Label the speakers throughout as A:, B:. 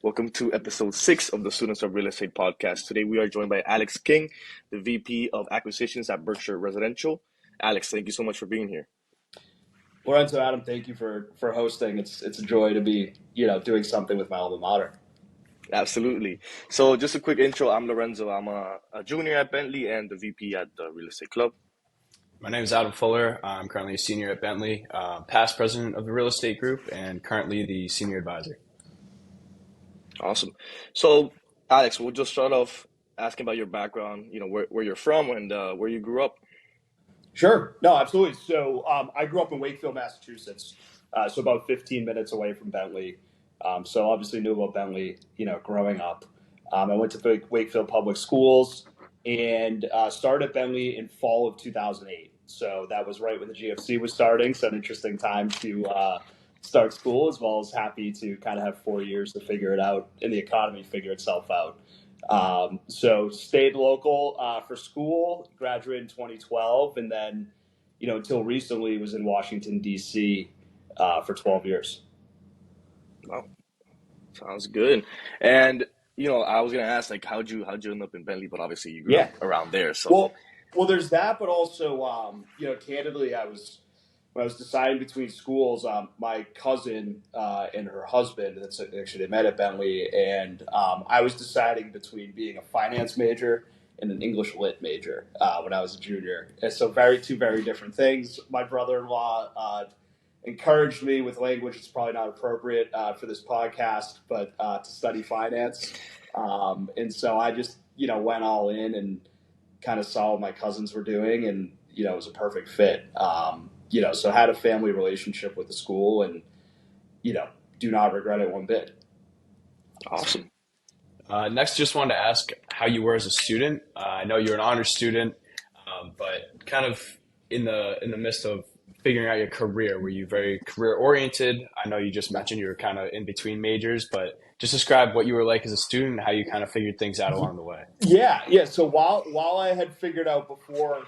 A: Welcome to episode 6 of the Students of Real Estate podcast. Today we are joined by Alex King, the VP of Acquisitions at Berkshire Residential. Alex, thank you so much for being here.
B: Lorenzo, Adam, thank you for hosting. It's a joy to be doing something with my alma mater.
A: Absolutely. So just a quick intro. I'm Lorenzo. I'm a junior at Bentley and the VP at the Real Estate Club.
C: My name is Adam Fuller. I'm currently a senior at Bentley, past president of the real estate group, and currently the senior advisor.
A: Awesome. So, Alex, we'll just start off asking about your background, where you're from and where you grew up.
B: Sure. No, absolutely. So I grew up in Wakefield, Massachusetts, so about 15 minutes away from Bentley. So obviously knew about Bentley, growing up. I went to Wakefield Public Schools and started at Bentley in fall of 2008. So that was right when the GFC was starting. So an interesting time to start school, as well as happy to kind of have 4 years to figure it out and the economy figure itself out. So stayed local for school, graduated in 2012, and then, until recently was in Washington, D.C. For 12 years.
A: Wow. Sounds good. And, I was going to ask, how'd you end up in Bentley, but obviously you grew up around there. So
B: Well, there's that, but also, candidly, when I was deciding between schools, my cousin and her husband, they met at Bentley, and I was deciding between being a finance major and an English lit major when I was a junior. And so two very different things. My brother-in-law encouraged me with language that's probably not appropriate for this podcast, but to study finance. And so I just, went all in and kind of saw what my cousins were doing, and, it was a perfect fit. So had a family relationship with the school and, do not regret it one bit.
A: Awesome.
C: Next, just wanted to ask how you were as a student. I know you're an honors student, but kind of in the midst of figuring out your career, were you very career oriented? I know you just mentioned you were kind of in between majors, but just describe what you were like as a student and how you kind of figured things out along the way.
B: Yeah. So while I had figured out before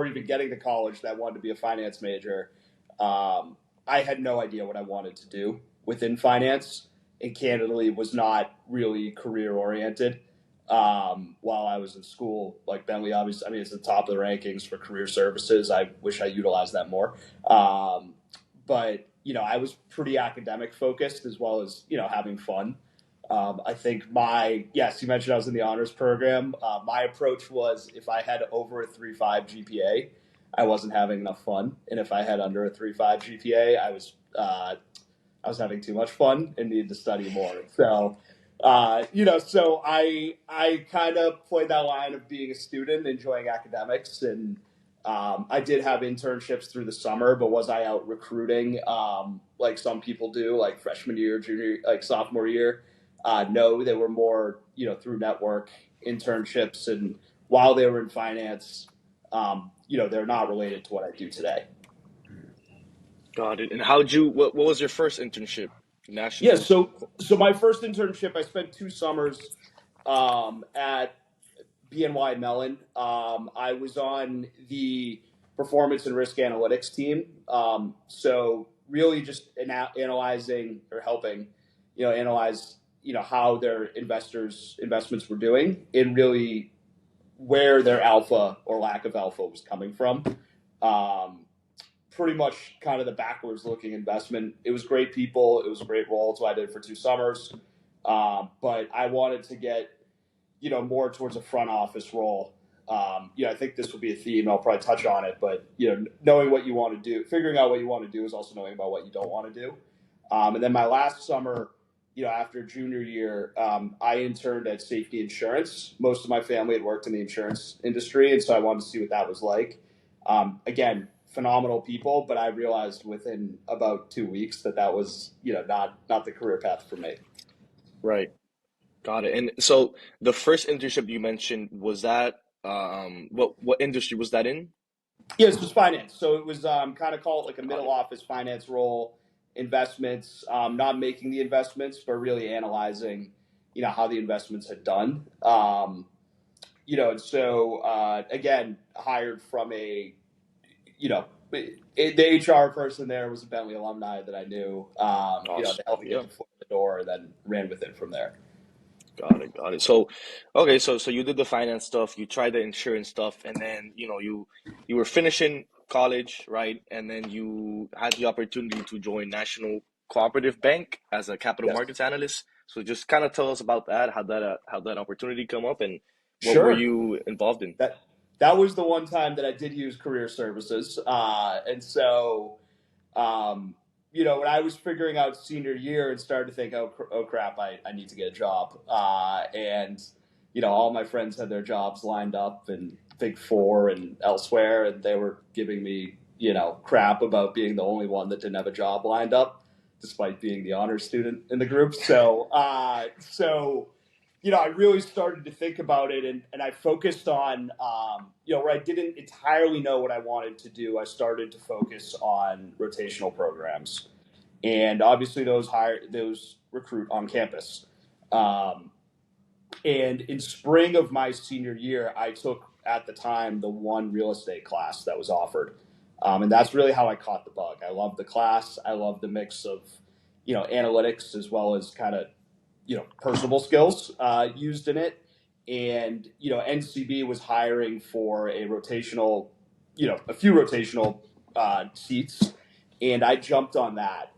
B: even getting to college that I wanted to be a finance major, I had no idea what I wanted to do within finance, and candidly was not really career oriented. While I was in school, like Bentley, obviously, it's the top of the rankings for career services. I wish I utilized that more. But, I was pretty academic focused as well as, having fun. I think you mentioned I was in the honors program. My approach was if I had over a 3.5 GPA, I wasn't having enough fun. And if I had under a 3.5 GPA, I was having too much fun and needed to study more. So, so I kind of played that line of being a student, enjoying academics. And I did have internships through the summer, but was I out recruiting like some people do, like freshman year, junior, like sophomore year? No, they were more, through network internships. And while they were in finance, they're not related to what I do today.
A: Got it. And what was your first internship nationally?
B: Yeah, so my first internship, I spent 2 summers at BNY Mellon. I was on the performance and risk analytics team. So really just analyzing or helping, analyze, how their investments were doing and really where their alpha or lack of alpha was coming from. Pretty much kind of the backwards looking investment. It was great people. It was a great role. That's what I did for 2 summers. But I wanted to get, more towards a front office role. I think this will be a theme. I'll probably touch on it, but, knowing what you want to do, figuring out what you want to do is also knowing about what you don't want to do. And then my last summer, after junior year, I interned at Safety Insurance. Most of my family had worked in the insurance industry, and so I wanted to see what that was like. Again, phenomenal people, but I realized within about 2 weeks that was, not the career path for me.
A: Right. Got it. And so the first internship you mentioned, was that what industry was that in?
B: Yes, it was finance. So it was kind of call it like a middle office finance role, investments, not making the investments, but really analyzing, how the investments had done. And so again, hired from a the HR person there was a Bentley alumni that I knew. They
A: Awesome.
B: helped me get
A: Yeah.
B: the foot in the door, and then ran with it from there.
A: Got it, got it. So, okay, so you did the finance stuff, you tried the insurance stuff, and then you were finishing college, right? And then you had the opportunity to join National Cooperative Bank as a capital
B: Yes.
A: markets analyst. So just kind of tell us about that, how that opportunity come up, and what were
B: Sure.
A: you involved in?
B: That was the one time that I did use career services, and so when I was figuring out senior year and started to think, oh crap, I need to get a job, and all my friends had their jobs lined up in Big Four and elsewhere, and they were giving me crap about being the only one that didn't have a job lined up, despite being the honor student in the group. So I really started to think about it, and I focused on, where I didn't entirely know what I wanted to do. I started to focus on rotational programs, and obviously those recruit on campus. Um, and in spring of my senior year, I took at the time the one real estate class that was offered, and that's really how I caught the bug. I loved the class. I loved the mix of, analytics as well as kind of personable skills used in it. And NCB was hiring for a few rotational seats, and I jumped on that.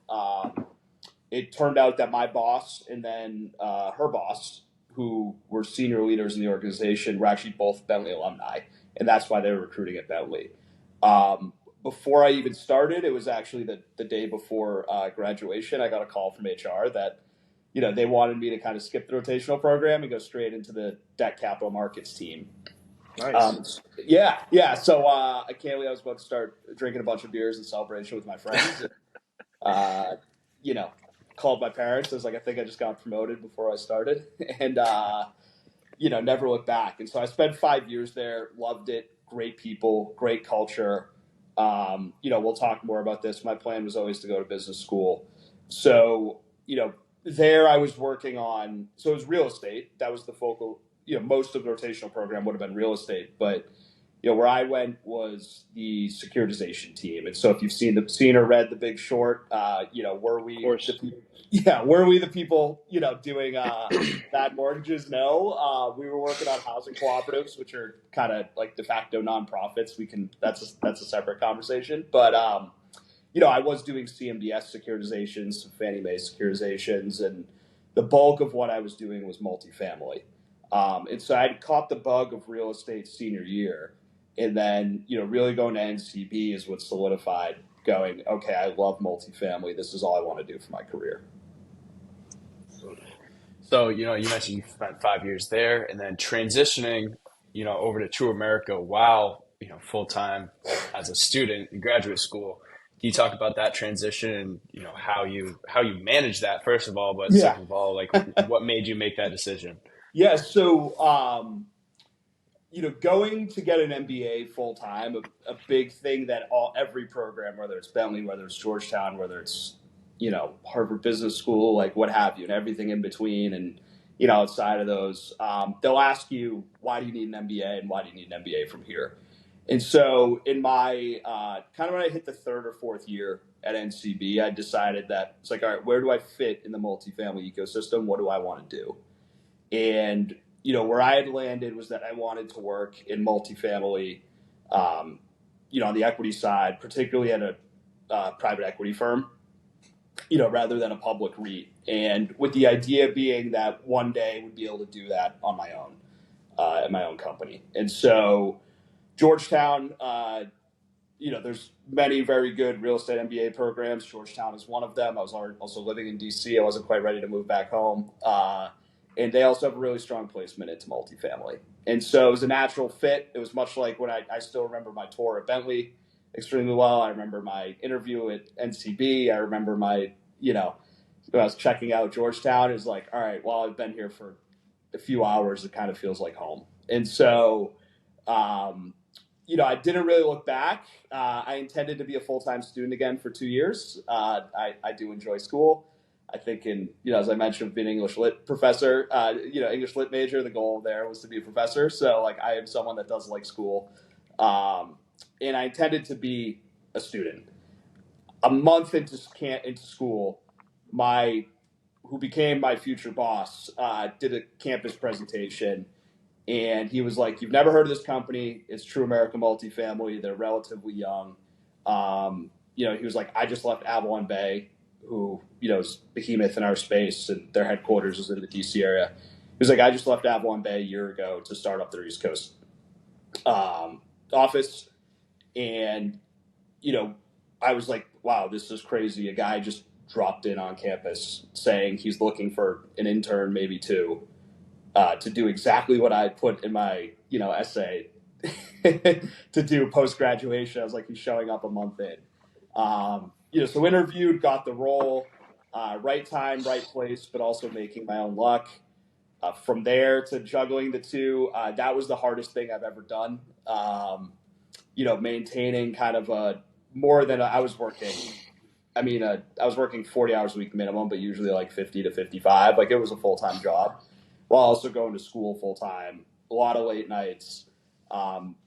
B: It turned out that my boss and then her boss, who were senior leaders in the organization, were actually both Bentley alumni, and that's why they were recruiting at Bentley. Before I even started, it was actually the day before graduation, I got a call from HR that they wanted me to kind of skip the rotational program and go straight into the debt capital markets team.
A: Nice.
B: Yeah. So I can't believe I was about to start drinking a bunch of beers in celebration with my friends. uh, you know, Called my parents. I was like, I think I just got promoted before I started, and never looked back. And so I spent 5 years there. Loved it. Great people. Great culture. We'll talk more about this. My plan was always to go to business school. So there I was working on. So it was real estate. That was the focal. Most of the rotational program would have been real estate, but where I went was the securitization team. And so if you've seen or read The Big Short, were
A: Of
B: we
A: course.
B: the people doing bad mortgages? No, we were working on housing cooperatives, which are kind of like de facto nonprofits. That's a separate conversation, but I was doing CMBS securitizations, some Fannie Mae securitizations, and the bulk of what I was doing was multifamily. And so I caught the bug of real estate senior year. And then, really going to NCB is what solidified going, okay, I love multifamily. This is all I want to do for my career.
C: So, you mentioned you spent 5 years there and then transitioning, over to TruAmerica while, full time as a student in graduate school. Can you talk about that transition and, how you manage that, first of all, but
B: Yeah.
C: second of all, like what made you make that decision?
B: Yeah. So, going to get an MBA full time, a big thing that every program, whether it's Bentley, whether it's Georgetown, whether it's Harvard Business School, like what have you, and everything in between, and outside of those, they'll ask you, why do you need an MBA and why do you need an MBA from here? And so in my kind of when I hit the third or fourth year at NCB, I decided that it's like, all right, where do I fit in the multifamily ecosystem? What do I want to do? And where I had landed was that I wanted to work in multifamily, on the equity side, particularly at a private equity firm, rather than a public REIT. And with the idea being that one day I would be able to do that on my own, at my own company. And so Georgetown, there's many very good real estate MBA programs. Georgetown is one of them. I was also living in DC. I wasn't quite ready to move back home. And they also have a really strong placement into multifamily. And so it was a natural fit. It was much like when I still remember my tour at Bentley extremely well. I remember my interview at NCB. I remember when I was checking out Georgetown, it was like, all right, well, I've been here for a few hours. It kind of feels like home. And so, I didn't really look back. I intended to be a full-time student again for 2 years. I do enjoy school. I think as I mentioned, being an English lit professor, English lit major, the goal there was to be a professor. So I am someone that does like school. And I intended to be a student. A month into school, who became my future boss did a campus presentation, and he was like, "You've never heard of this company? It's TruAmerica Multifamily. They're relatively young." He was like, "I just left Avalon Bay, who is behemoth in our space, and their headquarters is in the DC area." He was like, "I just left Avalon Bay a year ago to start up their East Coast office," and I was like, "Wow, this is crazy." A guy just dropped in on campus saying he's looking for an intern, maybe two, to do exactly what I put in my essay to do post graduation. I was like, he's showing up a month in. So interviewed, got the role, right time, right place, but also making my own luck. From there to juggling the two, that was the hardest thing I've ever done. Maintaining kind of more than I was working. I was working 40 hours a week minimum, but usually like 50 to 55. Like, it was a full-time job while also going to school full-time, a lot of late nights.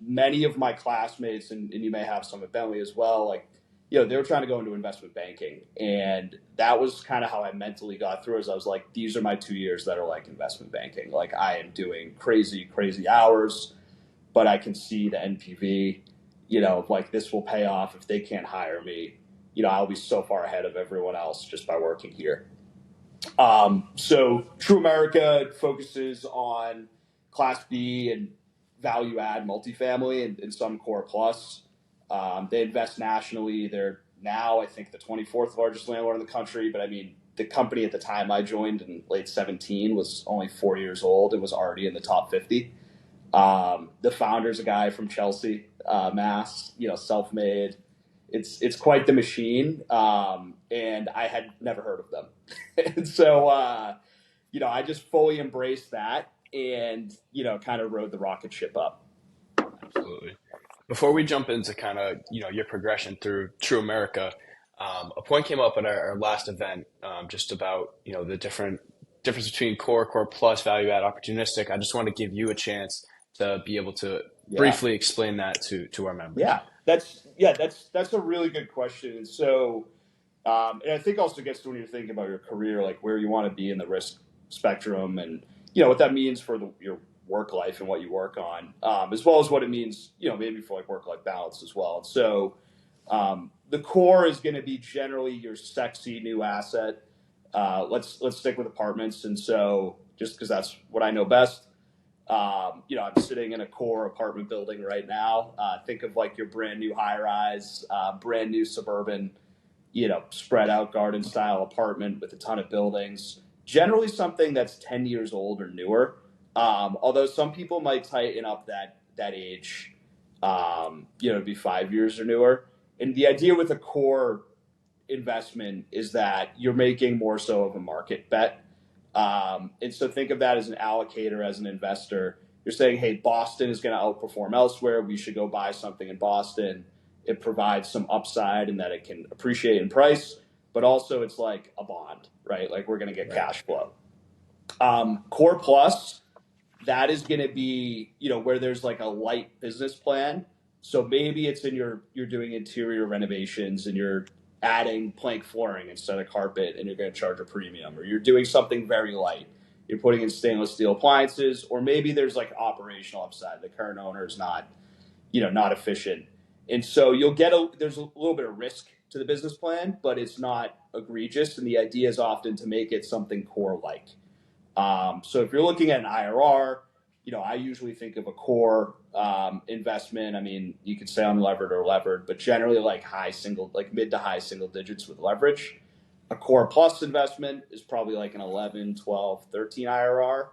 B: Many of my classmates, and you may have some at Bentley as well, like, they were trying to go into investment banking. And that was kind of how I mentally got through, as I was like, these are my 2 years that are like investment banking. Like, I am doing crazy, crazy hours, but I can see the NPV, like, this will pay off. If they can't hire me, I'll be so far ahead of everyone else just by working here. So TruAmerica focuses on Class B and value add multifamily and some core plus. They invest nationally. They're now, I think, the 24th largest landlord in the country. But the company at the time I joined in late 2017 was only 4 years old. It was already in the top 50. The founder's a guy from Chelsea, Mass, self-made. It's quite the machine. And I had never heard of them. And so, I just fully embraced that and, kind of rode the rocket ship up.
C: Absolutely. Before we jump into kind of, your progression through TruAmerica, a point came up at our last event, just about, the difference between core plus, value add, opportunistic. I just want to give you a chance to be able to briefly explain that to our members.
B: That's a really good question. And so, and I think also gets to when you're thinking about your career, like where you want to be in the risk spectrum, and what that means for your work life and what you work on, as well as what it means, maybe for like work-life balance as well. And so, the core is going to be generally your sexy new asset. Let's stick with apartments. And so, just because that's what I know best, I'm sitting in a core apartment building right now. Think of like your brand new high-rise, brand new suburban, spread out garden style apartment with a ton of buildings. Generally something that's 10 years old or newer. Although some people might tighten up that age, to be 5 years or newer. And the idea with a core investment is that you're making more so of a market bet. And so think of that as an allocator, as an investor. You're saying, hey, Boston is going to outperform elsewhere. We should go buy something in Boston. It provides some upside in that it can appreciate in price, but also it's like a bond, right? Like, we're going to get cash flow. Core plus, that is going to be, where there's like a light business plan. So maybe it's you're doing interior renovations and you're adding plank flooring instead of carpet and you're going to charge a premium, or you're doing something very light. You're putting in stainless steel appliances, or maybe there's like operational upside. The current owner is not efficient. And so there's a little bit of risk to the business plan, but it's not egregious. And the idea is often to make it something core-like. So if you're looking at an IRR, I usually think of a core investment. You could say unlevered or levered, but generally like mid to high single digits with leverage. A core plus investment is probably like an 11, 12, 13 IRR.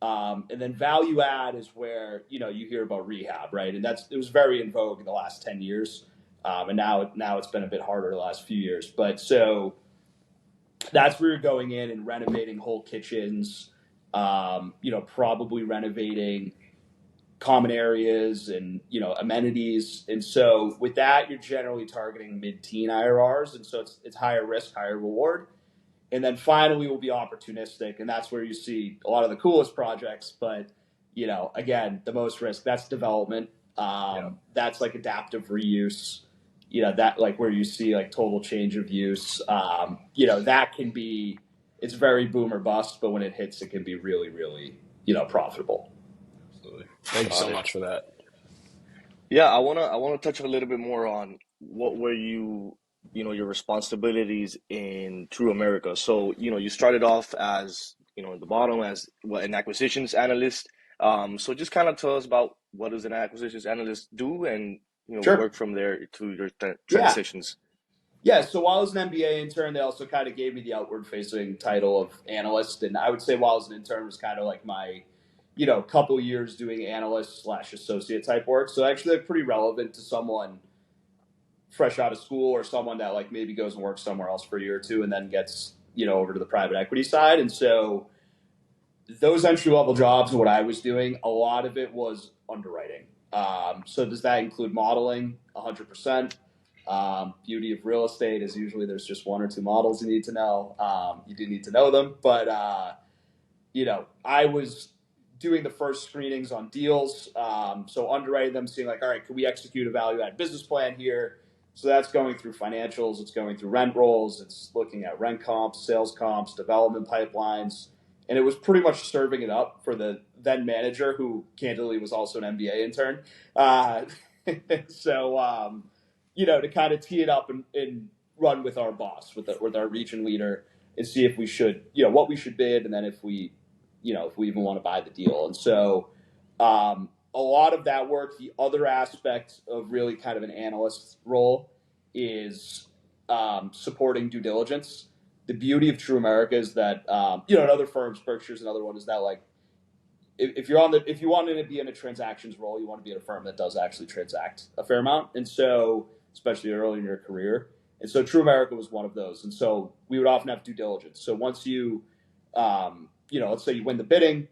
B: And then value add is where, you hear about rehab, right? And it was very in vogue in the last 10 years. And now it's been a bit harder the last few years. But so that's where you're going in and renovating whole kitchens, probably renovating common areas and, amenities. And so with that, you're generally targeting mid-teen IRRs. And so it's higher risk, higher reward. And then finally we'll be opportunistic. And that's where you see a lot of the coolest projects. But, again, the most risk, that's development. That's like adaptive reuse. that like where you see like total change of use, that can be, it's very boom or bust, but when it hits, it can be really, really, profitable.
C: Absolutely. Thank you
A: Got
C: so
A: it.
C: much for that.
A: Yeah, I wanna touch a little bit more on what were your responsibilities in True America. So, you started off as, at the bottom as what an acquisitions analyst. So just kind of tell us about what does an acquisitions analyst do, and
B: Sure.
A: work from there to your
B: Yeah.
A: transitions.
B: Yeah. So while I was an MBA intern, they also kind of gave me the outward facing title of analyst. And I would say while I was an intern, it was kind of like my, couple years doing analyst slash associate type work. So actually, they're pretty relevant to someone fresh out of school or someone that like maybe goes and works somewhere else for a year or two and then gets, over to the private equity side. And so those entry level jobs and what I was doing, a lot of it was underwriting. So does that include modeling? 100%. Beauty of real estate is usually there's just one or two models you need to know. You do need to know them, but I was doing the first screenings on deals. So underwriting them, seeing like, all right, can we execute a value add business plan here? So that's going through financials, it's going through rent rolls, it's looking at rent comps, sales comps, development pipelines. And it was pretty much serving it up for the then manager, who candidly was also an MBA intern. Uh, so, to kind of tee it up and run with our boss, with our region leader, and see if we should, what we should bid, and then if we even want to buy the deal. And so a lot of that work, the other aspect of really kind of an analyst role is supporting due diligence. The beauty of True America is that, in other firms, Berkshire's another one, is that like, if you wanted to be in a transactions role, you want to be at a firm that does actually transact a fair amount. And so, especially early in your career. And so True America was one of those. And so we would often have due diligence. So once you, let's say you win the bidding,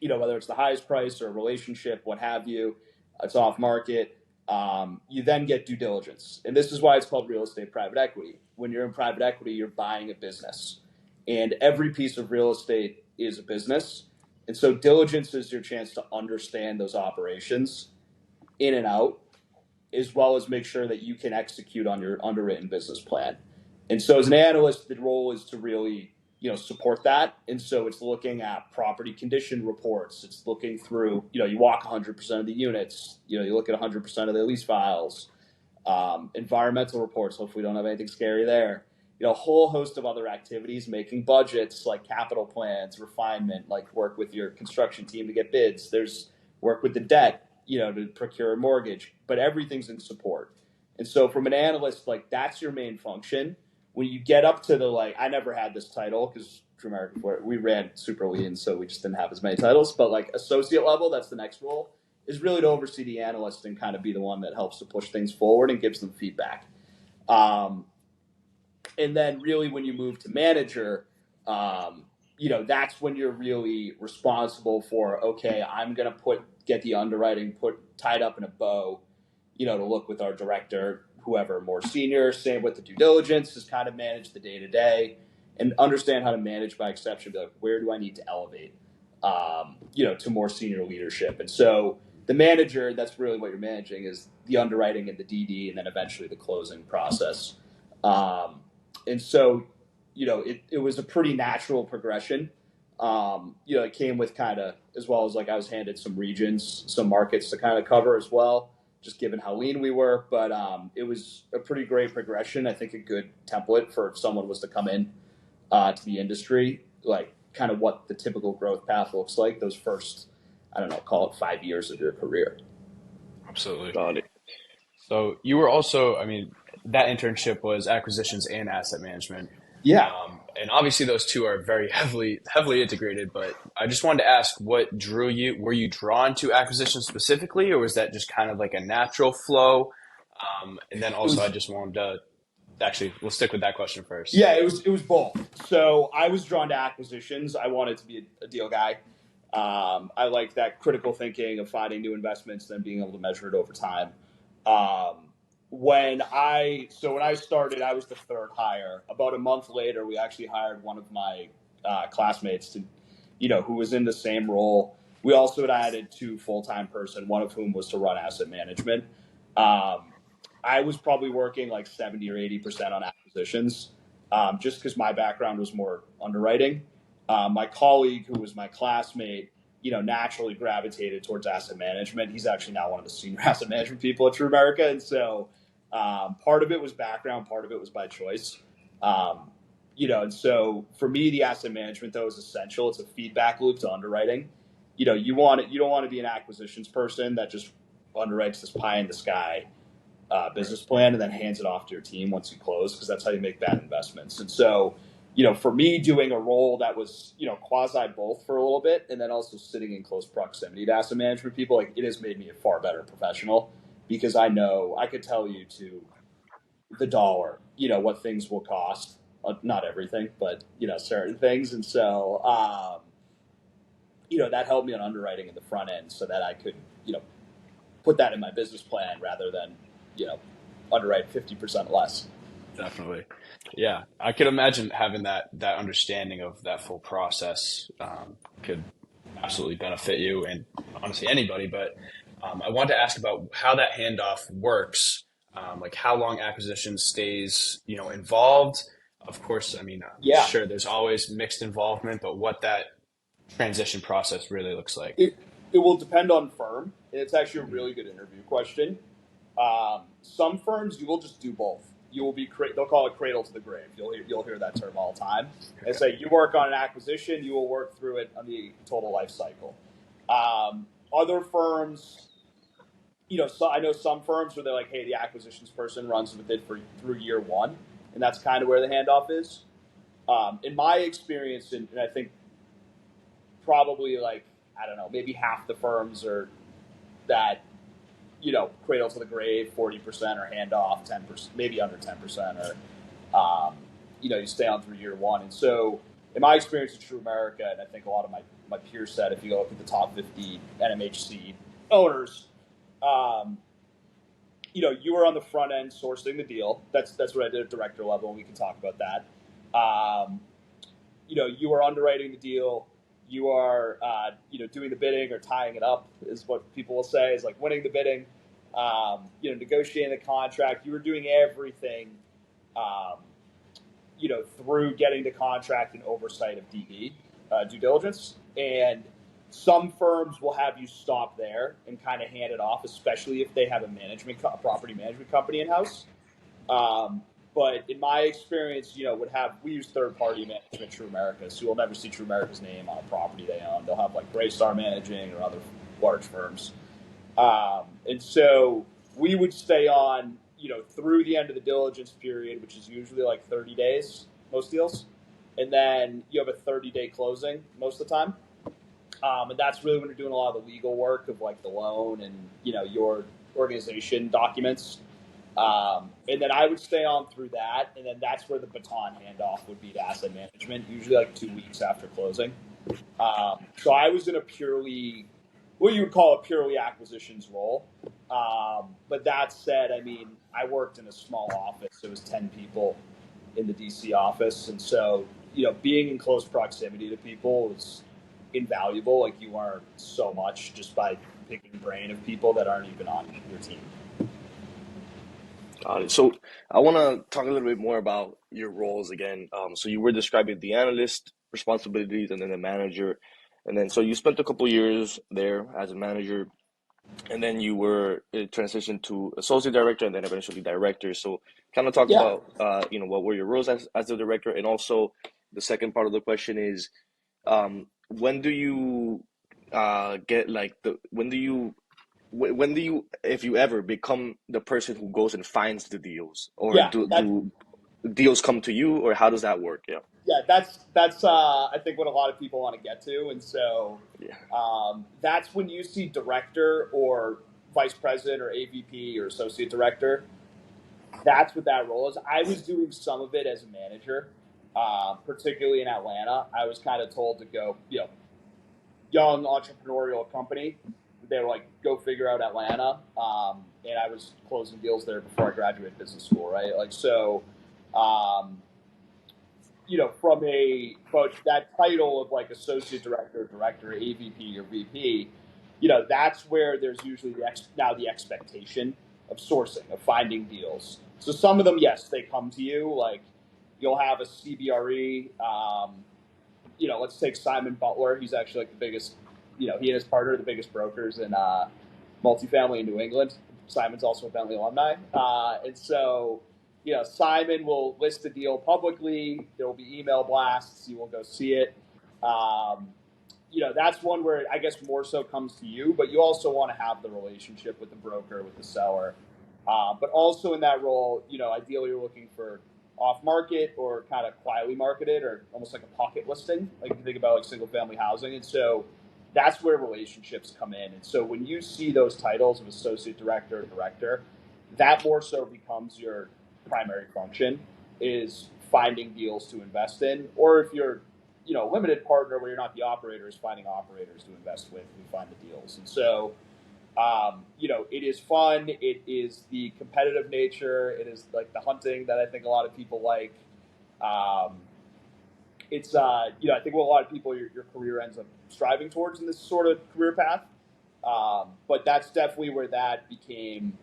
B: whether it's the highest price or a relationship, what have you, it's off market. You then get due diligence. And this is why it's called real estate private equity. When you're in private equity, you're buying a business. And every piece of real estate is a business. And so diligence is your chance to understand those operations in and out, as well as make sure that you can execute on your underwritten business plan. And so as an analyst, the role is to really, support that. And so it's looking at property condition reports. It's looking through, you walk 100% of the units, you look at 100% of the lease files, environmental reports. Hopefully we don't have anything scary there. A whole host of other activities, making budgets, like capital plans, refinement, like work with your construction team to get bids. There's work with the debt, to procure a mortgage, but everything's in support. And so from an analyst, like that's your main function. When you get up to the, like, I never had this title because we ran super lean, so we just didn't have as many titles, but like associate level, that's the next role, is really to oversee the analyst and kind of be the one that helps to push things forward and gives them feedback. And then really when you move to manager, that's when you're really responsible for, okay, I'm going to get the underwriting tied up in a bow, to look with our director, whoever more senior, same with the due diligence, is kind of manage the day to day and understand how to manage by exception, be like, where do I need to elevate, to more senior leadership. And so the manager, that's really what you're managing, is the underwriting and the DD, and then eventually the closing process. And so, it was a pretty natural progression. It came with kind of, as well as like I was handed some regions, some markets to kind of cover as well, just given how lean we were. But it was a pretty great progression. I think a good template for if someone was to come in to the industry, like kind of what the typical growth path looks like those first, I don't know, call it 5 years of your career.
C: Absolutely.
A: Got it.
C: So you were also, I mean, that internship was acquisitions and asset management.
B: Yeah.
C: And obviously those two are very heavily integrated, but I just wanted to ask what drew you. Were you drawn to acquisitions specifically, or was that just kind of like a natural flow? And then also I just wanted to actually, we'll stick with that question first.
B: Yeah, it was both. So I was drawn to acquisitions. I wanted to be a deal guy. I like that critical thinking of finding new investments, then being able to measure it over time. When I started, I was the third hire. About a month later, we actually hired one of my classmates to, who was in the same role. We also had added 2 full-time person, one of whom was to run asset management. I was probably working like 70 or 80% on acquisitions, just because my background was more underwriting. My colleague, who was my classmate, naturally gravitated towards asset management. He's actually now one of the senior asset management people at TruAmerica. And so part of it was background, part of it was by choice. And so for me, the asset management, though, is essential. It's a feedback loop to underwriting. You don't want to be an acquisitions person that just underwrites this pie in the sky business plan and then hands it off to your team once you close, because that's how you make bad investments. And so, for me, doing a role that was, quasi both for a little bit, and then also sitting in close proximity to asset management people, like, it has made me a far better professional, because I know I could tell you to the dollar, what things will cost. Not everything, but certain things. And so, that helped me on underwriting in the front end, so that I could, put that in my business plan rather than, underwrite 50% less.
C: Definitely. Yeah. I could imagine having that understanding of that full process could absolutely benefit you and honestly anybody. But I wanted to ask about how that handoff works, like how long acquisition stays, involved. Of course, I mean,
B: Yeah.
C: sure, there's always mixed involvement, but what that transition process really looks like.
B: It will depend on firm. And it's actually a really good interview question. Some firms, you will just do both. You will be they'll call it cradle to the grave. You'll hear that term all the time. And say you work on an acquisition, you will work through it on the total life cycle. Other firms, so I know some firms where they're like, hey, the acquisitions person runs with it through year one, and that's kind of where the handoff is. In my experience, and I think probably like, I don't know, maybe half the firms are that, cradle to the grave, 40%, or handoff 10%, maybe under 10%, or, you stay on through year one. And so in my experience at TruAmerica, and I think a lot of my peers said, if you look at the top 50 NMHC owners, you were on the front end sourcing the deal. That's what I did at director level, and we can talk about that. You are underwriting the deal. You are, doing the bidding or tying it up, is what people will say, is like winning the bidding, negotiating the contract. You were doing everything, through getting the contract and oversight of DD, due diligence. And some firms will have you stop there and kind of hand it off, especially if they have a property management company in house. But in my experience, we use third-party management, TruAmerica, so you'll never see TruAmerica's name on a property they own. They'll have like Greystar Managing or other large firms. And so we would stay on, through the end of the diligence period, which is usually like 30 days, most deals. And then you have a 30-day closing most of the time. And that's really when you're doing a lot of the legal work of like the loan and, your organization documents. And then I would stay on through that, and then that's where the baton handoff would be to asset management, usually like 2 weeks after closing. So I was in what you would call a purely acquisitions role. But that said, I mean, I worked in a small office. It was 10 people in the DC office. And so, being in close proximity to people is invaluable. Like, you learn so much just by picking the brain of people that aren't even on your team.
A: Got it. So I want to talk a little bit more about your roles again. So you were describing the analyst responsibilities and then the manager. And then, so you spent a couple years there as a manager, and then you were transitioned to associate director and then eventually director. So kind of talk
B: Yeah.
A: about, what were your roles as the director? And also the second part of the question is, when do you when do you, if you ever, become the person who goes and finds the deals, or
B: Yeah.
A: do deals come to you, or how does that work? Yeah.
B: Yeah, that's I think what a lot of people want to get to, and so
A: Yeah.
B: that's when you see director or vice president or AVP or associate director. That's what that role is. I was doing some of it as a manager, particularly in Atlanta. I was kind of told to go, young entrepreneurial company. They were like, go figure out Atlanta, and I was closing deals there before I graduated business school, right? Like so. But that title of like associate director, AVP, or VP, that's where there's usually the expectation of sourcing, of finding deals. So some of them, yes, they come to you. Like you'll have a CBRE. Let's take Simon Butler. He's actually like the biggest. He and his partner are the biggest brokers in multifamily in New England. Simon's also a Bentley alumni, and so Simon will list the deal publicly. There will be email blasts. You will go see it. That's one where I guess more so comes to you, but you also want to have the relationship with the broker, with the seller. But also in that role, ideally you're looking for off market or kind of quietly marketed or almost like a pocket listing. Like if you think about like single family housing. And so that's where relationships come in. And so when you see those titles of associate director or director, that more so becomes your primary function is finding deals to invest in. Or if you're limited partner where you're not the operator, is finding operators to invest with who find the deals. And so it is fun. It is the competitive nature. It is like the hunting that I think a lot of people like. I think what a lot of people, your career ends up striving towards in this sort of career path. But that's definitely where that became,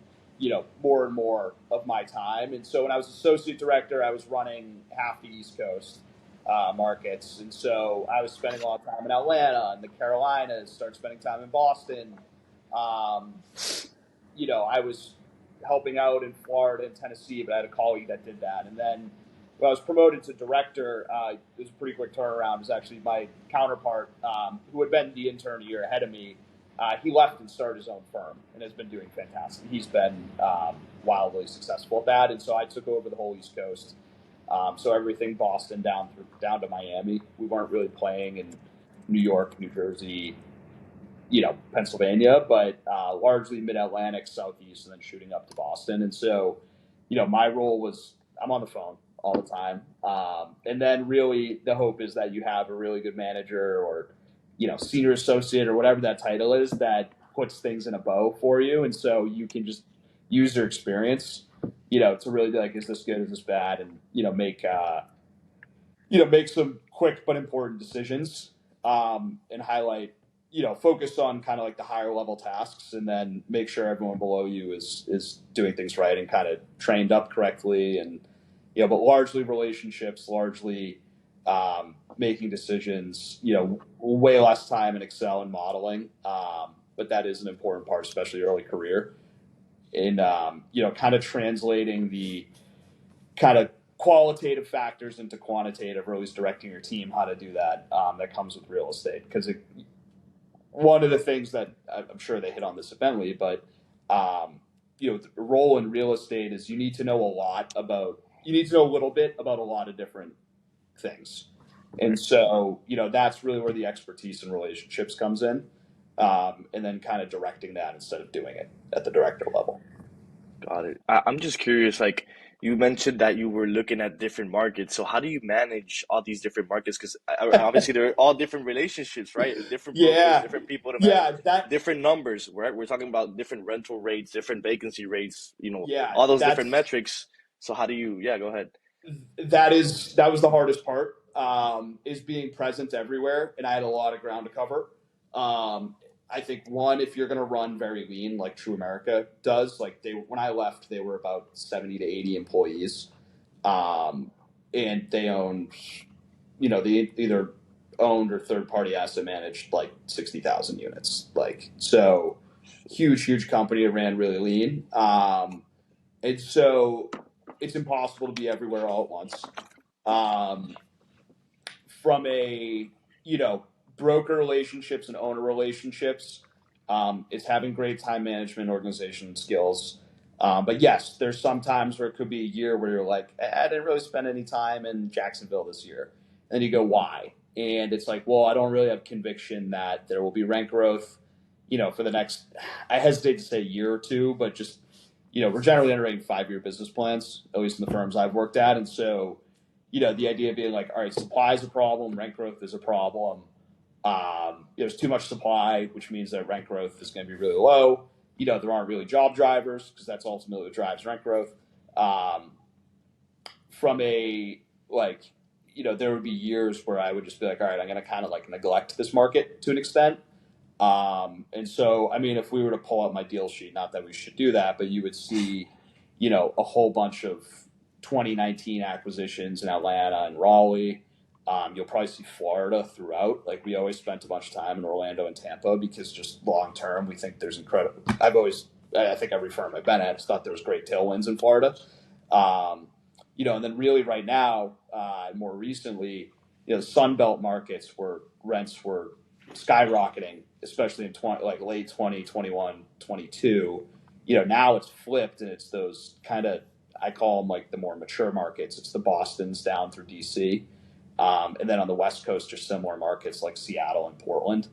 B: more and more of my time. And so when I was associate director, I was running half the East Coast markets. And so I was spending a lot of time in Atlanta and the Carolinas, started spending time in Boston. I was helping out in Florida and Tennessee, but I had a colleague that did that. And then when I was promoted to director, it was a pretty quick turnaround. It was actually my counterpart, who had been the intern a year ahead of me. He left and started his own firm and has been doing fantastic. He's been wildly successful at that. And so I took over the whole East Coast. So everything Boston down to Miami. We weren't really playing in New York, New Jersey, Pennsylvania, but largely Mid-Atlantic, Southeast, and then shooting up to Boston. And so, my role was I'm on the phone all the time. And then really the hope is that you have a really good manager or, senior associate or whatever that title is that puts things in a bow for you. And so you can just use their experience, to really be like, is this good? Is this bad? And, make some quick but important decisions and highlight, focus on kind of like the higher level tasks and then make sure everyone below you is doing things right and kind of trained up correctly. And, but largely relationships, largely making decisions, way less time in Excel and modeling. But that is an important part, especially early career. And, kind of translating the kind of qualitative factors into quantitative, or at least directing your team how to do that. That comes with real estate. Because one of the things that I'm sure they hit on this at Bentley, but the role in real estate is you need to know a little bit about a lot of different things. And so, that's really where the expertise in relationships comes in. And then kind of directing that instead of doing it at the director level.
A: Got it. I'm just curious, like you mentioned that you were looking at different markets. So how do you manage all these different markets? Because obviously they're all different relationships, right? Different brokers,
B: Yeah.
A: different people to manage,
B: Yeah.
A: different numbers, right? We're talking about different rental rates, different vacancy rates,
B: Yeah.
A: all those different metrics. So how do you, yeah, go ahead.
B: That was the hardest part, is being present everywhere. And I had a lot of ground to cover. I think one, if you're going to run very lean, like TruAmerica does, like when I left, they were about 70 to 80 employees. And they owned, they either owned or third party asset managed like 60,000 units. Like, so huge company. It ran really lean. And so it's impossible to be everywhere all at once. From a, broker relationships and owner relationships, it's having great time management, organization skills. But yes, there's some times where it could be a year where you're like, I didn't really spend any time in Jacksonville this year. And then you go, why? And it's like, well, I don't really have conviction that there will be rent growth, for the next, I hesitate to say year or two, but just, we're generally underwriting 5-year business plans, at least in the firms I've worked at. And so, the idea of being like, all right, supply is a problem, rent growth is a problem. There's too much supply, which means that rent growth is going to be really low. There aren't really job drivers because that's ultimately what drives rent growth. From a, like, there would be years where I would just be like, all right, I'm going to kind of like neglect this market to an extent. And so, I mean, if we were to pull out my deal sheet, not that we should do that, but you would see, a whole bunch of 2019 acquisitions in Atlanta and Raleigh. You'll probably see Florida throughout. Like we always spent a bunch of time in Orlando and Tampa because just long term, we think there's incredible. I think every firm I've been at has thought there was great tailwinds in Florida. And then really right now, more recently, the Sun Belt markets where rents were skyrocketing, especially in late 2021, 22. Now it's flipped and it's those kind of, I call them like the more mature markets. It's the Bostons down through DC. And then on the West Coast, just similar markets like Seattle and Portland.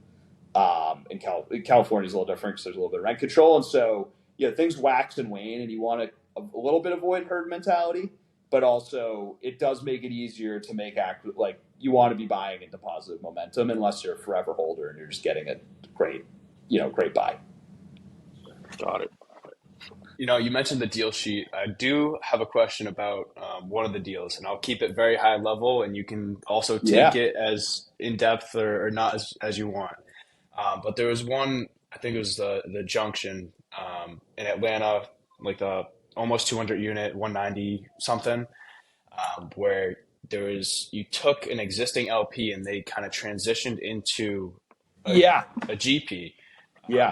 B: In California is a little different because there's a little bit of rent control. And so, things wax and wane and you want to a little bit avoid herd mentality, but also it does make it easier to like you want to be buying into positive momentum unless you're a forever holder and you're just getting a great buy.
A: Got it.
C: You mentioned the deal sheet. I do have a question about one of the deals, and I'll keep it very high level, and you can also take it as in depth or not as you want. But there was one, I think it was the Junction in Atlanta, like the almost 200 unit, 190 something, where you took an existing LP and they kind of transitioned into a GP.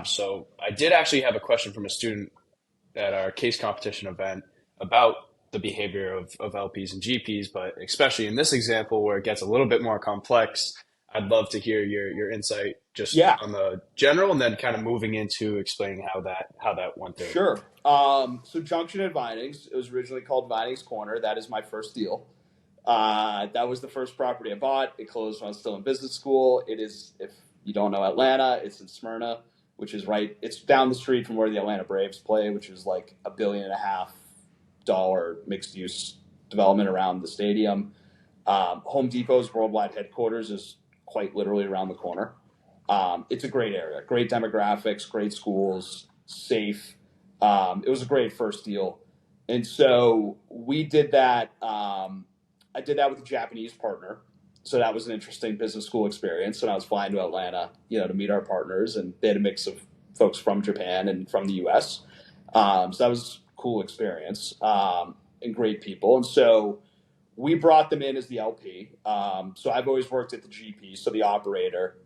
C: So I did actually have a question from a student at our case competition event about the behavior of LPs and GPs, but especially in this example where it gets a little bit more complex, I'd love to hear your insight just on the general and then kind of moving into explaining how that went through.
B: Sure. So Junction at Vinings, it was originally called Vinings Corner. That is my first deal. That was the first property I bought. It closed when I was still in business school. It is, if you don't know Atlanta, it's in Smyrna, which is it's down the street from where the Atlanta Braves play, which is like $1.5 billion mixed use development around the stadium. Home Depot's worldwide headquarters is quite literally around the corner. It's a great area, great demographics, great schools, safe. It was a great first deal. And so we did that. I did that with a Japanese partner. So that was an interesting business school experience. And I was flying to Atlanta, to meet our partners, and they had a mix of folks from Japan and from the US. So that was a cool experience, and great people. And so we brought them in as the LP. So I've always worked at the GP, so the operator.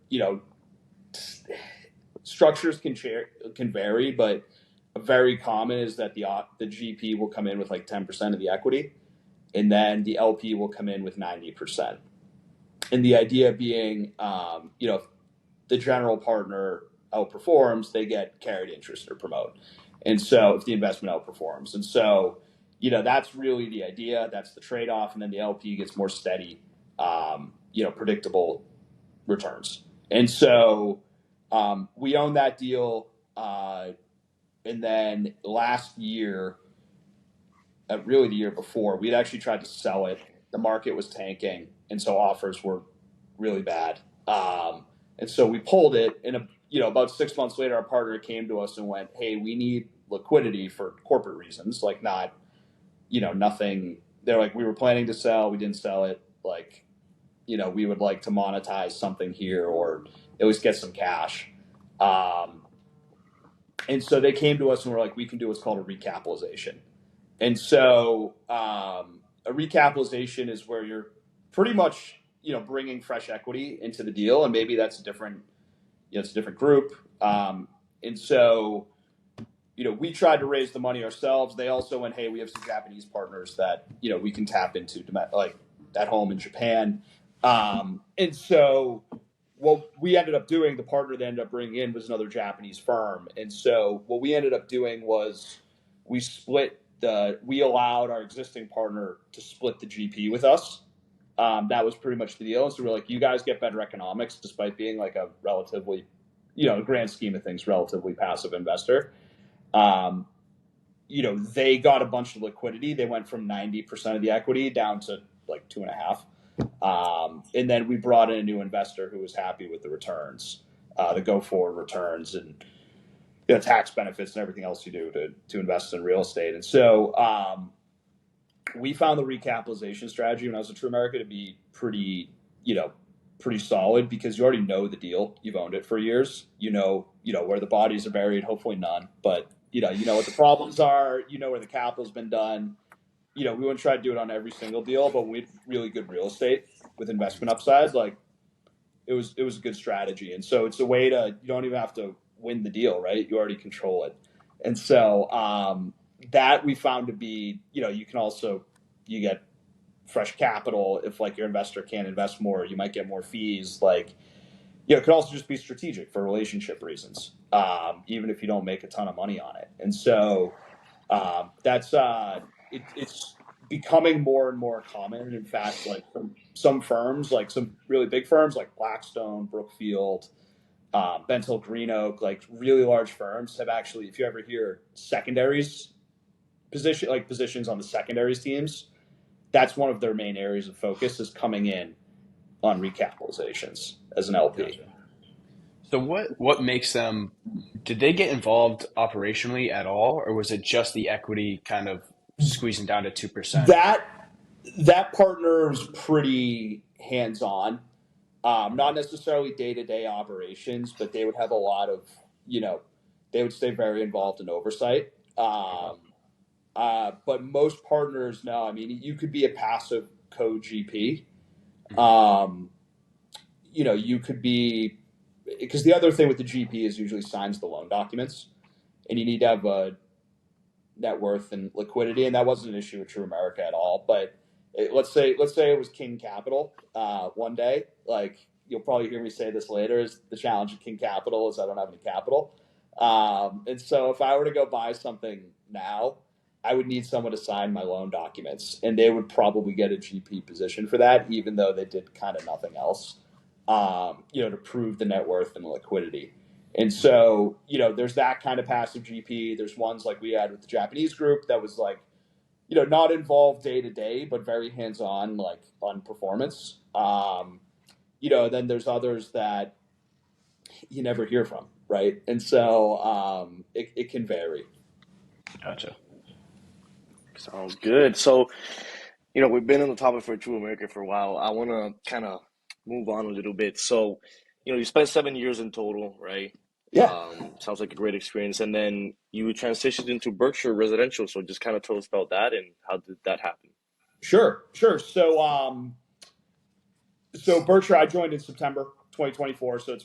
B: Structures can vary, but very common is that the GP will come in with like 10% of the equity, and then the LP will come in with 90%. And the idea being, if the general partner outperforms, they get carried interest or promote. And so if the investment outperforms. And so, that's really the idea. That's the trade-off. And then the LP gets more steady, predictable returns. And so we owned that deal. And then last year, really the year before, we'd actually tried to sell it. The market was tanking. And so offers were really bad. And so we pulled it. And about 6 months later, our partner came to us and went, "Hey, we need liquidity for corporate reasons, like not, nothing." They're like, "We were planning to sell. We didn't sell it. Like, we would like to monetize something here or at least get some cash." And so they came to us and were like, "We can do what's called a recapitalization." And so a recapitalization is where you're pretty much, bringing fresh equity into the deal, and maybe that's a different group. And so, we tried to raise the money ourselves. They also went, "Hey, we have some Japanese partners that, we can tap into, like at home in Japan." And so what we ended up doing, the partner they ended up bringing in was another Japanese firm. And so what we ended up doing was we allowed our existing partner to split the GP with us. That was pretty much the deal. And so we're like, "You guys get better economics despite being like a relatively, grand scheme of things, relatively passive investor." They got a bunch of liquidity. They went from 90% of the equity down to like 2.5. And then we brought in a new investor who was happy with the returns, the go forward returns, and tax benefits and everything else you do to invest in real estate. And so we found the recapitalization strategy when I was at TruAmerica to be pretty, pretty solid because you already know the deal. You've owned it for years. Where the bodies are buried. Hopefully none, but you know what the problems are. You know where the capital's been done. We wouldn't try to do it on every single deal, but we had really good real estate with investment upside. Like it was a good strategy, and so it's a way to you don't even have to win the deal, right? You already control it, and so that we found to be you can also you get fresh capital if like your investor can't invest more, you might get more fees. Like it could also just be strategic for relationship reasons, even if you don't make a ton of money on it, and so that's it's becoming more and more common. In fact, like some firms, like some really big firms like Blackstone, Brookfield, Bentley, Green Oak, like really large firms have actually, if you ever hear secondaries positions on the secondaries teams, that's one of their main areas of focus is coming in on recapitalizations as an LP.
C: Gotcha. So what makes them, did they get involved operationally at all, or was it just the equity kind of squeezing down to 2%?
B: That partner was pretty hands-on, not necessarily day-to-day operations, but they would have a lot of, they would stay very involved in oversight. But most partners, no. I mean, you could be a passive co-GP. You could be, because the other thing with the GP is usually signs the loan documents, and you need to have a net worth and liquidity, and that wasn't an issue with TruAmerica at all. But let's say it was King Capital one day. Like you'll probably hear me say this later. Is the challenge of King Capital is I don't have any capital, and so if I were to go buy something now, I would need someone to sign my loan documents, and they would probably get a GP position for that, even though they did kind of nothing else, to prove the net worth and the liquidity. And so, there's that kind of passive GP. There's ones like we had with the Japanese group that was like, not involved day to day, but very hands-on, like on performance. Then there's others that you never hear from, right? And so it can vary.
C: Gotcha.
A: Sounds good. So, we've been on the topic for TruAmerica for a while. I want to kind of move on a little bit. So, you spent 7 years in total, right?
B: Yeah.
A: Sounds like a great experience. And then you transitioned into Berkshire Residential. So just kind of tell us about that and how did that happen?
B: Sure. So Berkshire, I joined in September 2024. So it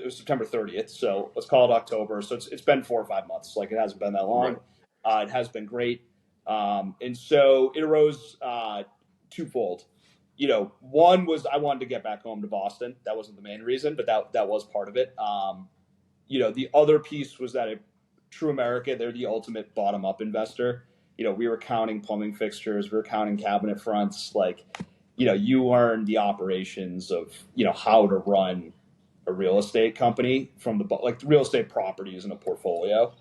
B: was September 30th. So let's call it October. So it's been 4 or 5 months. Like it hasn't been that long. Right. It has been great. And so it arose twofold. One was I wanted to get back home to Boston. That wasn't the main reason, but that was part of it. The other piece was that TruAmerica, they're the ultimate bottom-up investor. We were counting plumbing fixtures, we were counting cabinet fronts. Like, you learn the operations of, how to run a real estate company from the real estate properties in a portfolio.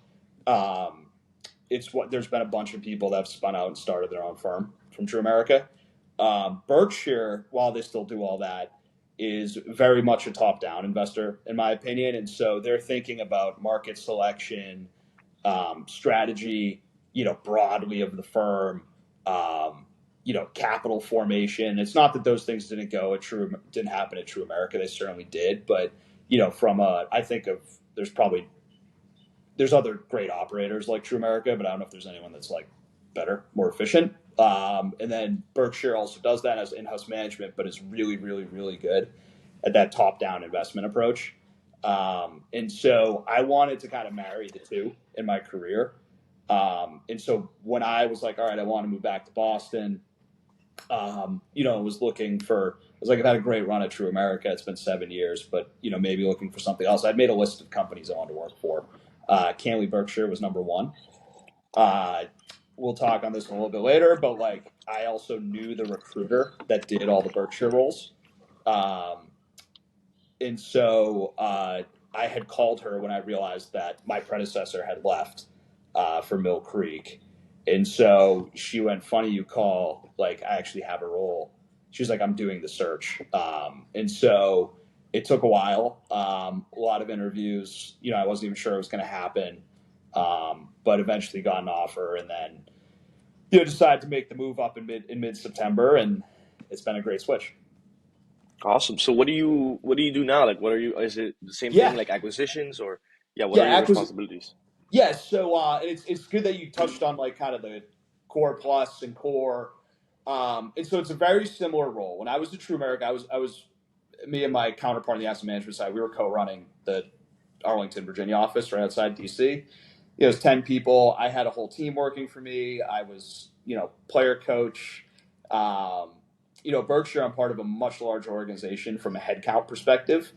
B: There's been a bunch of people that have spun out and started their own firm from TruAmerica. Berkshire, while they still do all that, is very much a top-down investor, in my opinion. And so they're thinking about market selection, strategy, broadly of the firm, capital formation. It's not that those things didn't happen at TruAmerica. They certainly did. But, I think there's other great operators like TruAmerica, but I don't know if there's anyone that's like better, more efficient. And then Berkshire also does that as in-house management, but is really, really, really good at that top-down investment approach. And so I wanted to kind of marry the two in my career. And so when I was like, all right, I want to move back to Boston, I was like, I've had a great run at TruAmerica. It's been 7 years, but, maybe looking for something else. I'd made a list of companies I wanted to work for. Canley Berkshire was number one. We'll talk on this a little bit later, but like I also knew the recruiter that did all the Berkshire roles. And so I had called her when I realized that my predecessor had left for Mill Creek. And so she went, funny you call, like I actually have a role. She was like, I'm doing the search. And so it took a while, a lot of interviews. I wasn't even sure it was going to happen. But eventually got an offer, and then decided to make the move up in mid September, and it's been a great switch.
A: Awesome. So what do you do now? Like, what are you? Is it the same thing,
B: Yeah,
A: like acquisitions, or yeah? What are
B: yeah,
A: your responsibilities?
B: yeah. So it's good that you touched on like kind of the core plus and core, and so it's a very similar role. When I was at TruAmerica, I was me and my counterpart on the asset management side. We were co-running the Arlington, Virginia office right outside DC. It was 10 people. I had a whole team working for me. I was, player coach. Um, Berkshire, I'm part of a much larger organization from a headcount perspective.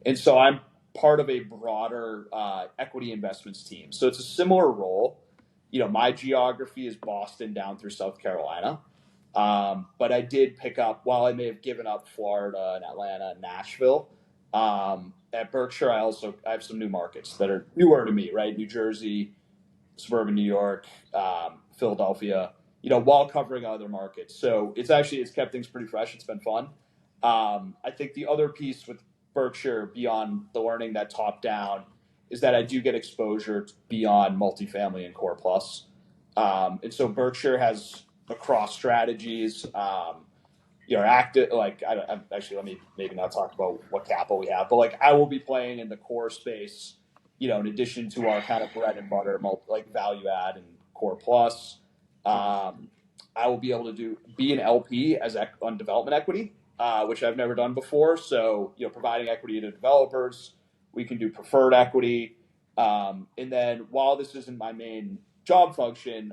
B: And so I'm part of a broader equity investments team. So it's a similar role. My geography is Boston down through South Carolina. But I did pick up, while I may have given up Florida and Atlanta and Nashville, at Berkshire, I have some new markets that are newer to me, right? New Jersey, suburban New York, Philadelphia, while covering other markets. So it's kept things pretty fresh. It's been fun. I think the other piece with Berkshire beyond the learning that top down is that I do get exposure beyond multifamily and core plus. And so Berkshire has across strategies, active, like, actually, let me maybe not talk about what capital we have, but like I will be playing in the core space, in addition to our kind of bread and butter, like value add and core plus. Um, I will be able to be an LP on development equity, which I've never done before. So, providing equity to developers, we can do preferred equity. And then while this isn't my main job function,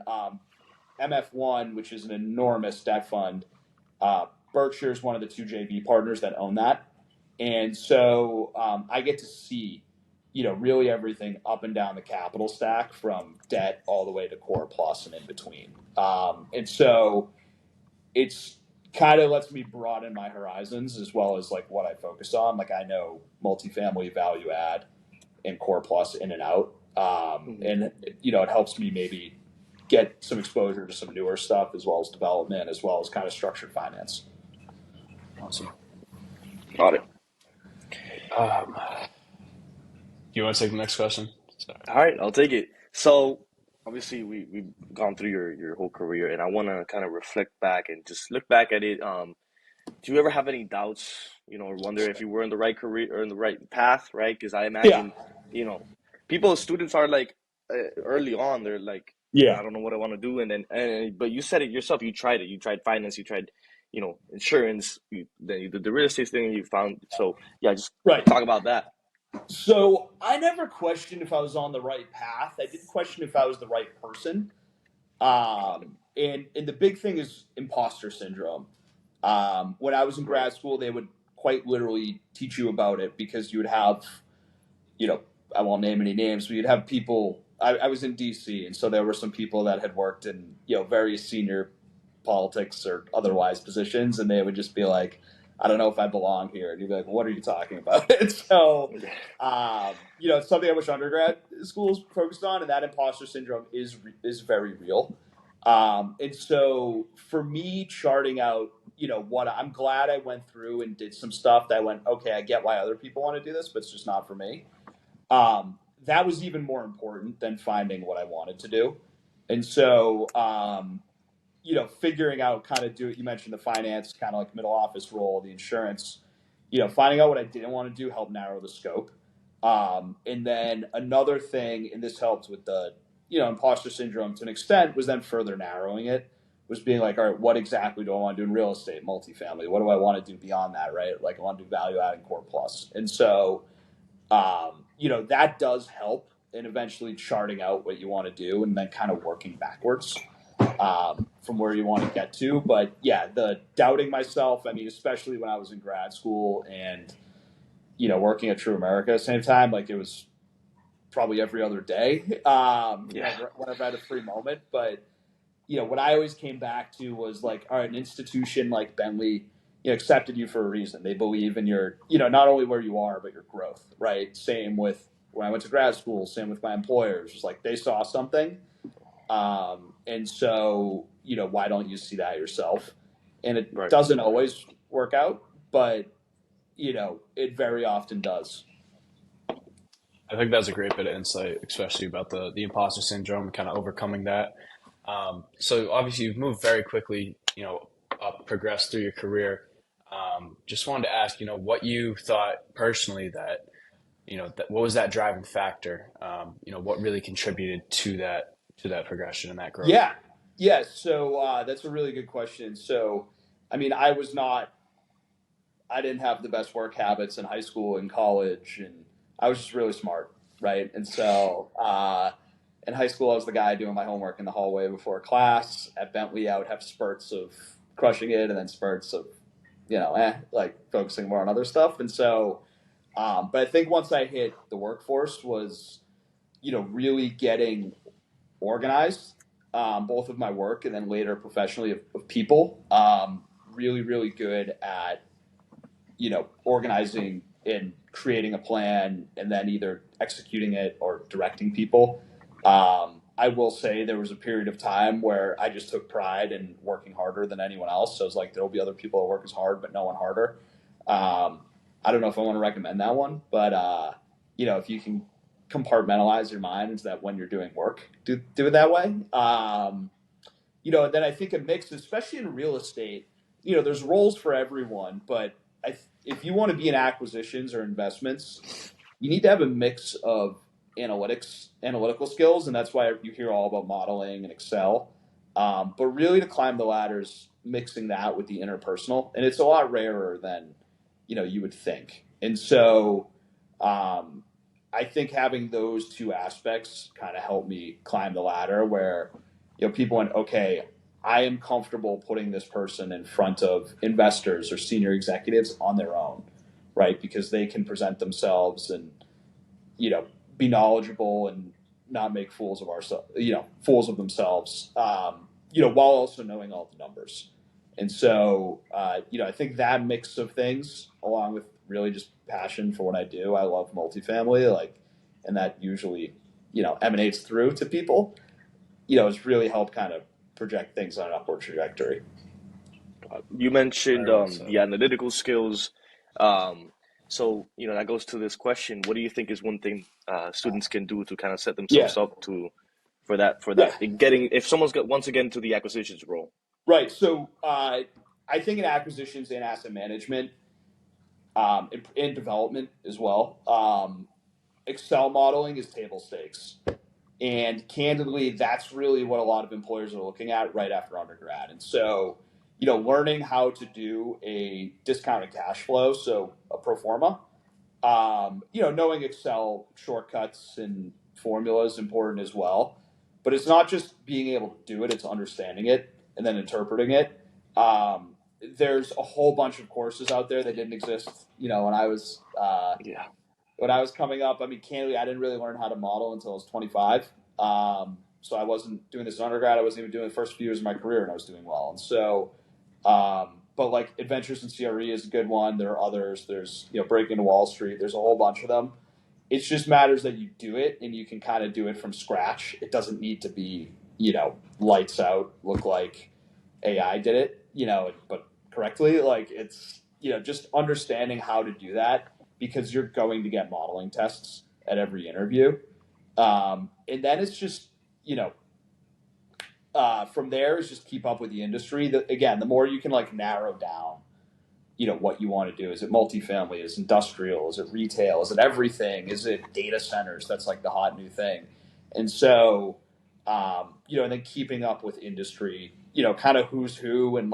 B: MF1, which is an enormous debt fund, uh, Berkshire is one of the two JV partners that own that. And so I get to see, really everything up and down the capital stack from debt all the way to core plus and in between. And so it's kind of lets me broaden my horizons as well as like what I focus on. Like I know multifamily value add and core plus in and out.
A: Hmm.
B: And it helps me maybe get some exposure to some newer stuff as well as development as well as kind of structured finance.
C: Awesome.
A: Got it.
C: Um, do you want to take the next question? Sorry.
A: All right, I'll take it. So obviously we've gone through your whole career, and I want to kind of reflect back and just look back at it. Do you ever have any doubts, or wonder if you were in the right career or in the right path, right? Because I
B: Yeah.
A: imagine, you know, students are like early on, they're like,
B: Yeah.
A: I don't know what I want to do, and then, but you said it yourself, you tried it, you tried finance, you tried, insurance, then you did the real estate thing, and you found, so yeah, just
B: Right.
A: talk about that.
B: So I never questioned if I was on the right path. I did question if I was the right person.
A: Got it.
B: And the big thing is imposter syndrome. When I was in
A: Right.
B: grad school, they would quite literally teach you about it because you would have, you know, I won't name any names, but you'd have people. I was in DC, and so there were some people that had worked in, various senior politics or otherwise positions, and they would just be like, I don't know if I belong here. And you'd be like, what are you talking about? And so, it's something I wish undergrad schools focused on, and that imposter syndrome is very real. And so for me, charting out, what I'm glad I went through and did some stuff that went, okay, I get why other people want to do this, but it's just not for me. That was even more important than finding what I wanted to do. And so, figuring out kind of you mentioned the finance, kind of like middle office role, the insurance, finding out what I didn't want to do helped narrow the scope. And then another thing, and this helped with the, imposter syndrome to an extent, was then further narrowing it, was being like, all right, what exactly do I want to do in real estate, multifamily? What do I want to do beyond that, right? Like I want to do value adding core plus. And so, that does help in eventually charting out what you want to do and then kind of working backwards from where you want to get to. But yeah, the doubting myself, I mean, especially when I was in grad school and, working at TruAmerica at the same time, like it was probably every other day,
A: Yeah.
B: whenever I had a free moment. But, what I always came back to was like, all right, an institution like Bentley, accepted you for a reason. They believe in your, not only where you are, but your growth, right? Same with when I went to grad school, same with my employers. It's like they saw something. And so, why don't you see that yourself? And it
A: Right.
B: doesn't always work out, but, it very often does.
C: I think that's a great bit of insight, especially about the imposter syndrome and kind of overcoming that. So obviously you've moved very quickly, progressed through your career. Just wanted to ask, what you thought personally what was that driving factor? What really contributed to that progression and that growth?
B: Yeah, yeah. So that's a really good question. So, I mean, I didn't have the best work habits in high school and college, and I was just really smart, right? And so in high school, I was the guy doing my homework in the hallway before class. At Bentley, I would have spurts of crushing it, and then spurts of, like focusing more on other stuff. And so, but I think once I hit the workforce was, really getting organized, both of my work and then later professionally of people. Really, really good at organizing and creating a plan and then either executing it or directing people. I will say there was a period of time where I just took pride in working harder than anyone else. So it's like there will be other people that work as hard, but no one harder. I don't know if I want to recommend that one, but if you can compartmentalize your mind into that when you're doing work, do it that way. Then I think a mix, especially in real estate, there's roles for everyone, but if you want to be in acquisitions or investments, you need to have a mix of analytical skills, and that's why you hear all about modeling and Excel. But really, to climb the ladders, mixing that with the interpersonal, and it's a lot rarer than you would think. And so, I think having those two aspects kind of helped me climb the ladder. Where people went, okay, I am comfortable putting this person in front of investors or senior executives on their own, right? Because they can present themselves and, be knowledgeable and not make fools of fools of themselves, while also knowing all the numbers. And so, I think that mix of things, along with really just passion for what I do, I love multifamily, and that usually, emanates through to people, has really helped kind of project things on an upward trajectory.
A: You mentioned
C: Very well said.
A: the analytical skills. That goes to this question: what do you think is one thing students can do to kind of set
B: Yeah,
A: themselves up for that
B: yeah,
A: getting if someone's got once again to the acquisitions role?
B: right. So I think in acquisitions and asset management, in development as well, Excel modeling is table stakes. And candidly, that's really what a lot of employers are looking at right after undergrad. And so, learning how to do a discounted cash flow, so a pro forma, knowing Excel shortcuts and formulas is important as well. But it's not just being able to do it; it's understanding it and then interpreting it. There's a whole bunch of courses out there that didn't exist,
A: Yeah.
B: when I was coming up. I mean, candidly, I didn't really learn how to model until I was 25. So I wasn't doing this as an undergrad. I wasn't even doing the first few years of my career, and I was doing well. And so, but like Adventures in CRE is a good one. There are others. There's Breaking into Wall Street. There's a whole bunch of them. It just matters that you do it, and you can kind of do it from scratch. It doesn't need to be lights out, look like AI did it, but correctly. Like it's just understanding how to do that, because you're going to get modeling tests at every interview. And then it's just, from there is just keep up with the industry. Again, the more you can narrow down, what you want to do. Is it multifamily? Is it industrial? Is it retail? Is it everything? Is it data centers? That's like the hot new thing. And so, and then keeping up with industry, kind of who's who and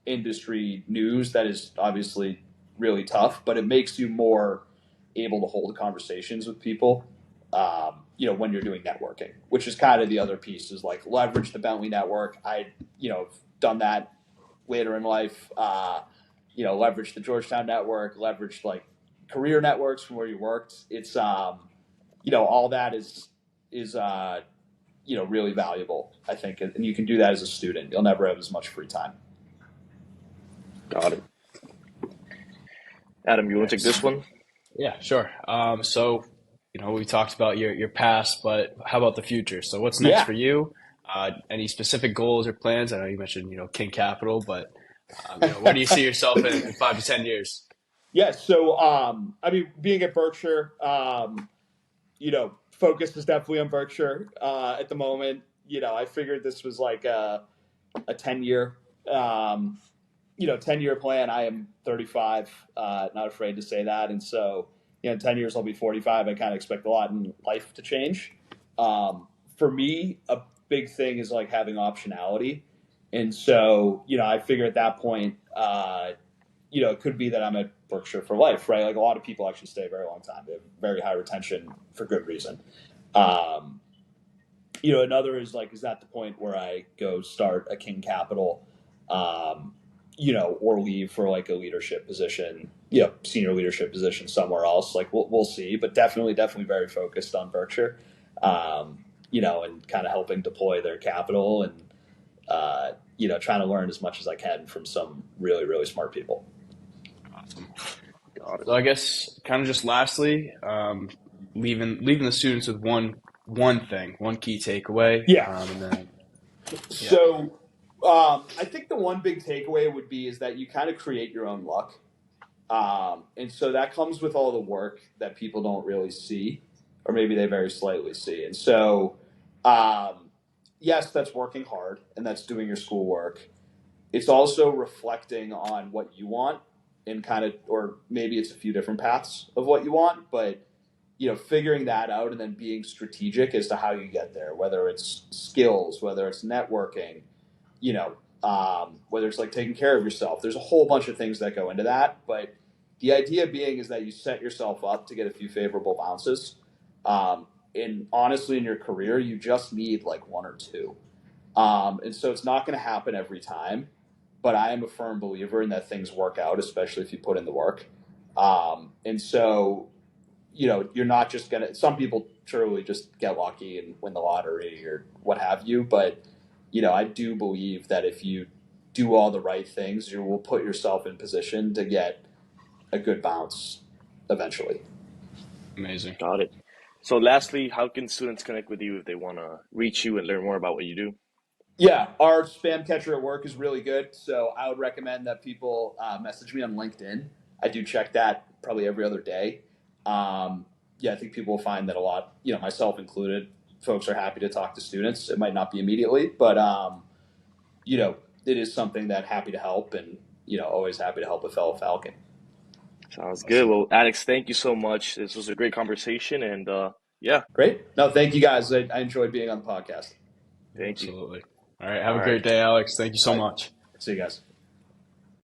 B: industry news, that is obviously really tough, but it makes you more able to hold conversations with people, when you're doing networking, which is kind of the other piece, is leverage the Bentley network. Have done that later in life, leverage the Georgetown network, leverage career networks from where you worked. It's, all that is really valuable, I think. And you can do that as a student. You'll never have as much free time.
A: Got it. Adam, you want to take this
C: Nice.
A: one?
C: Yeah, sure. So, we talked about your past, but how about the future? So what's next
B: Yeah.
C: for you? Any specific goals or plans? I know you mentioned, King Capital, but where do you see yourself in 5 to 10 years?
B: Yeah. So, being at Berkshire, focus is definitely on Berkshire at the moment. I figured this was like a 10-year, 10-year plan. I am 35, not afraid to say that. And so, in 10 years, I'll be 45. I kind of expect a lot in life to change. For me, a big thing is like having optionality. And so, I figure at that point, it could be that I'm at Berkshire for life, right? Like a lot of people actually stay a very long time. They have very high retention for good reason. Another is like, is that the point where I go start a King Capital, or leave for like a leadership position, senior leadership position somewhere else? Like we'll see, but definitely very focused on Berkshire, and kind of helping deploy their capital and, trying to learn as much as I can from some really, really smart people.
C: Awesome. So I guess kind of just lastly, leaving the students with one thing, one key takeaway.
B: Yeah.
C: And then,
B: So I think the one big takeaway would be is that you kind of create your own luck. And so that comes with all the work that people don't really see, or maybe they very slightly see. And so, yes, that's working hard and that's doing your schoolwork. It's also reflecting on what you want and or maybe it's a few different paths of what you want, but figuring that out and then being strategic as to how you get there, whether it's skills, whether it's networking, whether it's like taking care of yourself. There's a whole bunch of things that go into that, but the idea being is that you set yourself up to get a few favorable bounces. And honestly, in your career, you just need like one or two. And so it's not going to happen every time, but I am a firm believer in that things work out, especially if you put in the work. And so, you're not just going to, some people truly just get lucky and win the lottery or what have you. But, I do believe that if you do all the right things, you will put yourself in position to get a good bounce eventually.
C: Amazing.
A: Got it. So lastly, how can students connect with you if they want to reach you and learn more about what you do?
B: Yeah, our spam catcher at work is really good. So I would recommend that people message me on LinkedIn. I do check that probably every other day. I think people will find that a lot, myself included, folks are happy to talk to students. It might not be immediately, but, it is something that happy to help and, always happy to help a fellow Falcon.
A: Sounds good. Well, Alex, thank you so much. This was a great conversation, and yeah.
B: Great. No, thank you guys. I enjoyed being on the podcast.
A: Thank you.
C: Absolutely. All right. Have a great day, Alex. Thank you so much.
B: See you guys.